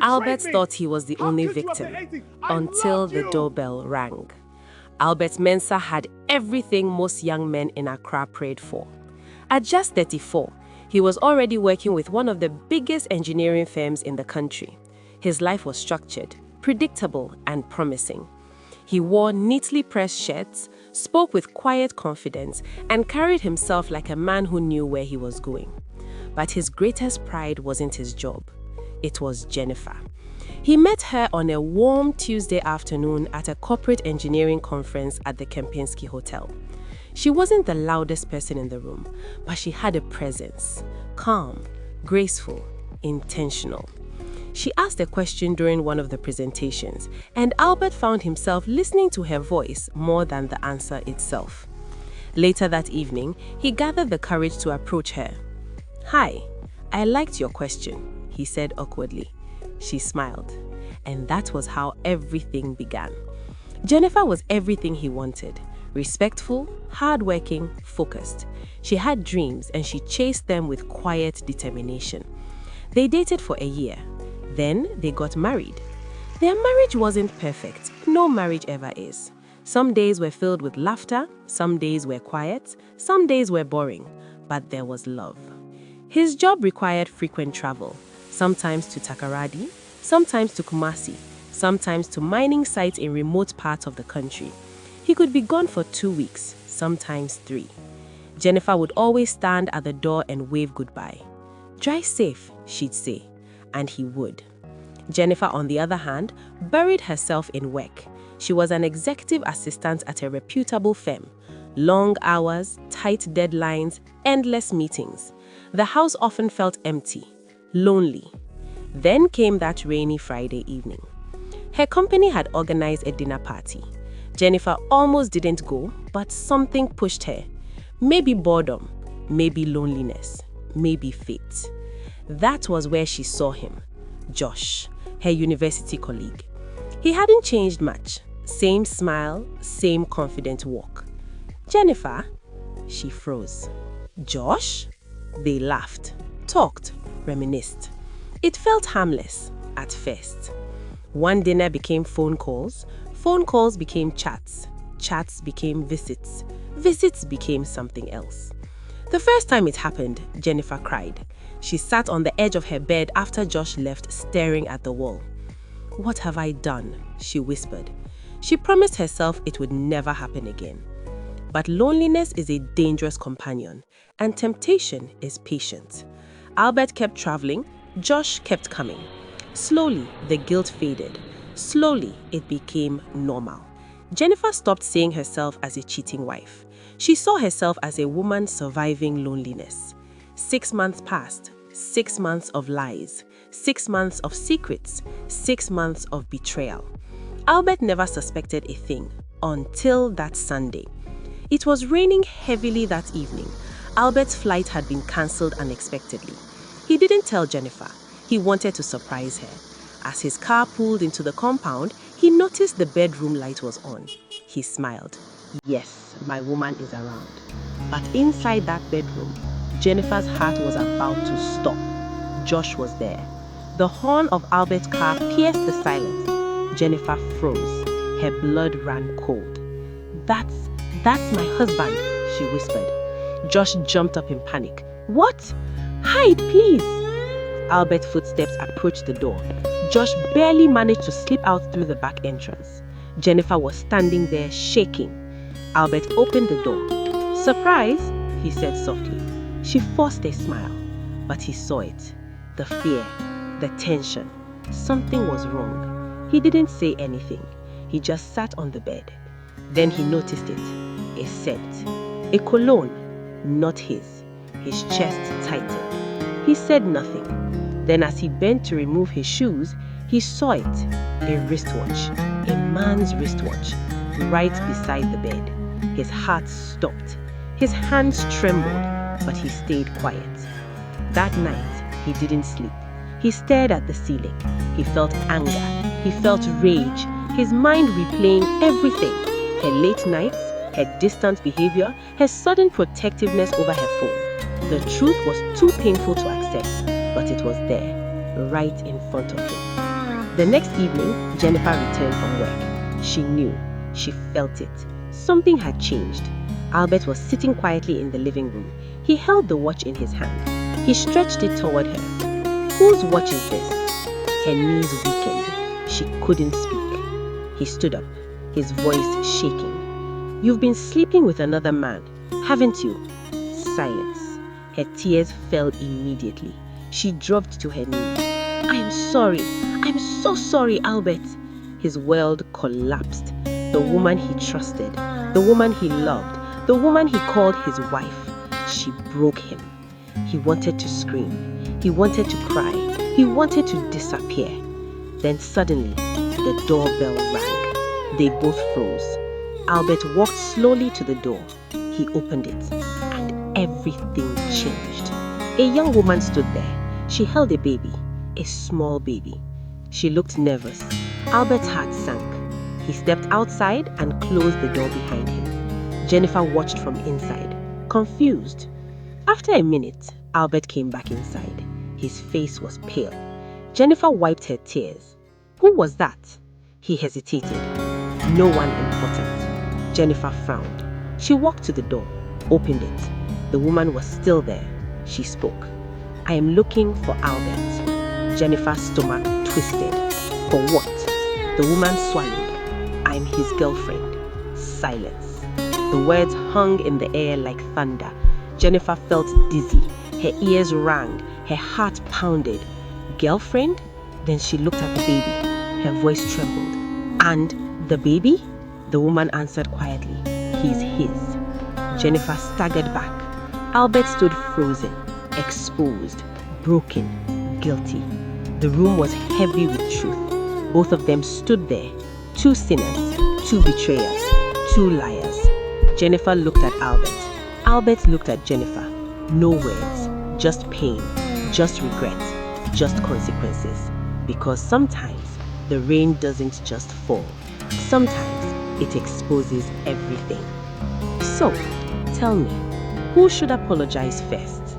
Albert thought he was the only victim until the doorbell rang. Albert Mensah had everything most young men in Accra prayed for. At just 34, he was already working with one of the biggest engineering firms in the country. His life was structured, predictable, and promising. He wore neatly pressed shirts, spoke with quiet confidence, and carried himself like a man who knew where he was going. But his greatest pride wasn't his job. It was Jennifer. He met her on a warm Tuesday afternoon at a corporate engineering conference at the Kempinski Hotel. She wasn't the loudest person in the room, but she had a presence. Calm, graceful, intentional. She asked a question during one of the presentations, and Albert found himself listening to her voice more than the answer itself. Later that evening, he gathered the courage to approach her. "Hi, I liked your question," he said awkwardly. She smiled, and that was how everything began. Jennifer was everything he wanted. Respectful, hardworking, focused. She had dreams and she chased them with quiet determination. They dated for a year. Then they got married. Their marriage wasn't perfect. No marriage ever is. Some days were filled with laughter, some days were quiet, some days were boring, but there was love. His job required frequent travel, sometimes to Takoradi, sometimes to Kumasi, sometimes to mining sites in remote parts of the country. He could be gone for 2 weeks, sometimes 3. Jennifer would always stand at the door and wave goodbye. "Drive safe," she'd say, and he would. Jennifer, on the other hand, buried herself in work. She was an executive assistant at a reputable firm. Long hours, tight deadlines, endless meetings. The house often felt empty, lonely. Then came that rainy Friday evening. Her company had organized a dinner party. Jennifer almost didn't go, but something pushed her. Maybe boredom, maybe loneliness, maybe fate. That was where she saw him, Josh, her university colleague. He hadn't changed much. Same smile, same confident walk. "Jennifer?" She froze. "Josh?" They laughed, talked, reminisced. It felt harmless at first. One dinner became phone calls became chats became visits became something else. The first time it happened, Jennifer cried. She sat on the edge of her bed after Josh left, staring at the wall. "What have I done?" she whispered. She promised herself it would never happen again. But loneliness is a dangerous companion, and temptation is patient. Albert kept traveling, Josh kept coming. Slowly, the guilt faded. Slowly, it became normal. Jennifer stopped seeing herself as a cheating wife. She saw herself as a woman surviving loneliness. 6 months passed, 6 months of lies, 6 months of secrets, 6 months of betrayal. Albert never suspected a thing until that Sunday. It was raining heavily that evening. Albert's flight had been cancelled unexpectedly. He didn't tell Jennifer. He wanted to surprise her. As his car pulled into the compound, he noticed the bedroom light was on. He smiled. Yes, my woman is around. But inside that bedroom, Jennifer's heart was about to stop. Josh was there. The horn of Albert's car pierced the silence. Jennifer froze. Her blood ran cold. That's my husband," she whispered. Josh jumped up in panic. "What? Hide, please!" Albert's footsteps approached the door. Josh barely managed to slip out through the back entrance. Jennifer was standing there, shaking. Albert opened the door. "Surprise," he said softly. She forced a smile, but he saw it. The fear, the tension. Something was wrong. He didn't say anything. He just sat on the bed. Then he noticed it. A scent. A cologne. Not his. His chest tightened. He said nothing. Then as he bent to remove his shoes, he saw it. A wristwatch. A man's wristwatch. Right beside the bed. His heart stopped. His hands trembled, but he stayed quiet. That night, he didn't sleep. He stared at the ceiling. He felt anger. He felt rage. His mind replaying everything. Her late nights, her distant behavior, her sudden protectiveness over her phone. The truth was too painful to accept, but it was there, right in front of him. The next evening, Jennifer returned from work. She knew, she felt it. Something had changed. Albert was sitting quietly in the living room. He held the watch in his hand. He stretched it toward her. Whose watch is this? Her knees weakened. She couldn't speak. He stood up, his voice shaking. You've been sleeping with another man, haven't you? Silence. Her tears fell immediately. She dropped to her knees. I'm sorry. I'm so sorry, Albert. His world collapsed. The woman he trusted, the woman he loved, the woman he called his wife, she broke him. He wanted to scream. He wanted to cry. He wanted to disappear. Then suddenly, the doorbell rang. They both froze. Albert walked slowly to the door. He opened it, and everything changed. A young woman stood there. She held a baby, a small baby. She looked nervous. Albert's heart sank. He stepped outside and closed the door behind him. Jennifer watched from inside, confused. After a minute, Albert came back inside. His face was pale. Jennifer wiped her tears. Who was that? He hesitated. No one important. Jennifer frowned. She walked to the door, opened it. The woman was still there. She spoke. I am looking for Albert. Jennifer's stomach twisted. For what? The woman swallowed. I'm his girlfriend. Silence. The words hung in the air like thunder. Jennifer felt dizzy. Her ears rang. Her heart pounded. Girlfriend? Then she looked at the baby. Her voice trembled. And the baby? The woman answered quietly. He's his. Jennifer staggered back. Albert stood frozen, exposed, broken, guilty. The room was heavy with truth. Both of them stood there. Two sinners, two betrayers, two liars. Jennifer looked at Albert. Albert looked at Jennifer. No words, just pain, just regret, just consequences. Because sometimes the rain doesn't just fall. Sometimes it exposes everything. So, tell me, who should apologize first?